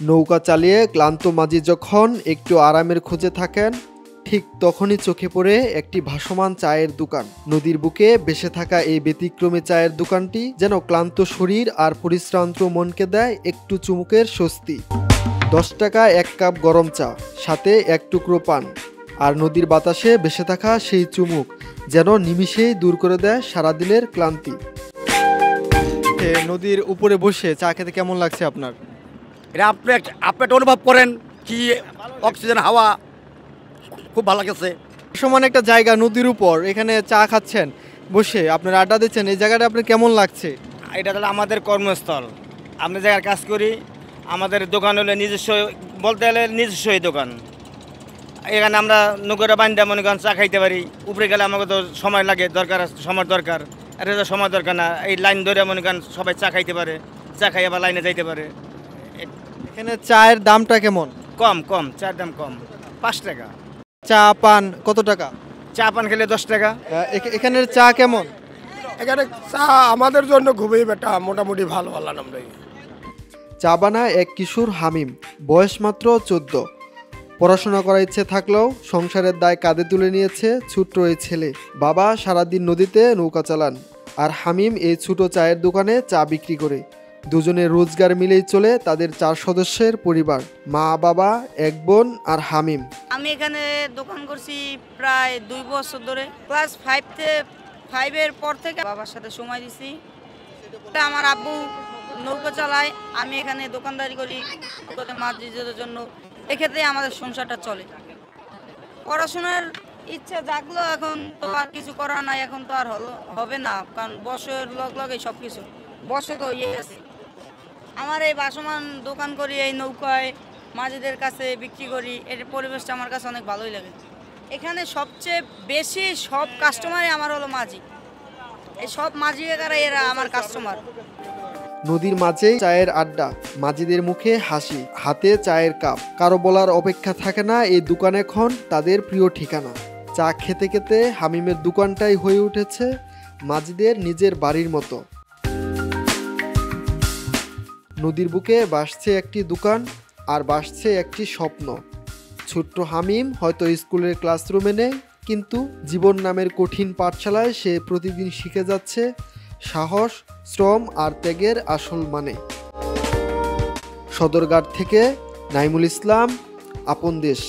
নৌকা চালিয়ে ক্লান্ত মাঝি যখন একটু আরামের খোঁজে থাকেন, ঠিক তখনই চোখে পড়ে একটি ভাসমান চায়ের দোকান। নদীর বুকে ভেসে থাকা এই ব্যতিক্রমী চায়ের দোকানটি যেন ক্লান্ত শরীর আর পরিশ্রান্ত মনকে দেয় একটু চুমুকের স্বস্তি। 10 টাকা 1 কাপ গরম চা, সাথে 1 টুকরো পান, আর নদীর বাতাসে ভেসে থাকা সেই চুমুক যেন নিমিষেই দূর করে দেয় সারাদিনের ক্লান্তি। নদীর উপরে বসে চা খেতে কেমন লাগছে আপনার? এটা আপনি একটা অনুভব করেন কি অক্সিজেন হাওয়া, খুব ভালো লাগছে। সমান একটা জায়গা নদীর উপর, এখানে চা খাচ্ছেন বসে, আপনার আড্ডা দিচ্ছেন, এই জায়গাটা আপনার কেমন লাগছে? এটা হলো আমাদের কর্মস্থল, আমরা জায়গায় কাজ করি। আমাদের দোকান হলে নিজস্ব, বলতে গেলে নিজস্বই দোকান। এখানে আমরা নৌকাটা বান্ধা মনে করেন চা খাইতে পারি। উপরে গেলে আমাকে তো সময় লাগে, সময় দরকার। আর এটা সময় দরকার না, এই লাইন ধরে মনে করেন সবাই চা খাইতে পারে, চা খাই আবার লাইনে যাইতে পারে। এখানে চায়ের দামটা কেমন? কম, চায়ের দাম কম, 5 টাকা। চা পান কত টাকা? চা পান খেলে 10 টাকা। এখানের চা কেমন? এখানে চা আমাদের জন্য খুবই মোটামুটি ভালো আল্লাহ। চা বানায় এক কিশোর হামিম, বয়স মাত্র 14। পড়াশোনা করার ইচ্ছে থাকলেও সংসারের দায় কাঁধে তুলে নিয়েছে ছোট্ট এই ছেলে। বাবা সারাদিন নদীতে নৌকা চালান, আর হামিম এই ছোট চায়ের দোকানে চা বিক্রি করে। দুজনের রোজগার মিলেই চলে তাদের 4 সদস্যের পরিবার, মা, বাবা, এক বোন আর হামিম। আমি এখানে দোকান করছি প্রায় 2 বছর ধরে। ক্লাস 5 পর থেকে বাবার সাথে সময় দিছি। আমার আব্বু নৌকা চালায়, আমি এখানে দোকানদারি করি মাছ নিজেদের জন্য। এক্ষেত্রে আমাদের সংসারটা চলে। পড়াশোনার ইচ্ছা জাগলো, এখন তো আর কিছু করার নাই, এখন তো আর হবে না, কারণ বছরের লগে সব কিছু বছর তো ইয়ে আছে। আমার এই বাসমান দোকান করি, এই নৌকায় মাঝিদের কাছে বিক্রি করি। এর পরিবেশটা আমার কাছে অনেক ভালোই লাগে। এখানে সবচেয়ে বেশি সব কাস্টমারই আমার হলো মাঝি। এই সব মাঝিরা এরা আমার কাস্টমার। নদীর মাঝেই চায়ের আড্ডা, মাঝিদের মুখে হাসি, হাতে চায়ের কাপ। কারো বলার অপেক্ষা থাকে না, এই দোকান এখন তাদের প্রিয় ঠিকানা। চা খেতে খেতে হামিমের দোকানটাই হয়ে উঠেছে মাঝিদের নিজের বাড়ির মতো। নদীর বুকে ভাসছে একটি দোকান, আর ভাসছে একটি স্বপ্ন। ছোট্ট হামিম হয়তো স্কুলের ক্লাসরুমে নেই, কিন্তু জীবন নামের কঠিন পাঠশালায় সে প্রতিদিন শিখে যাচ্ছে সাহস, শ্রম আর ত্যাগের আসল মানে। সদরঘাট থেকে নাইমুল ইসলাম, আপন দেশ।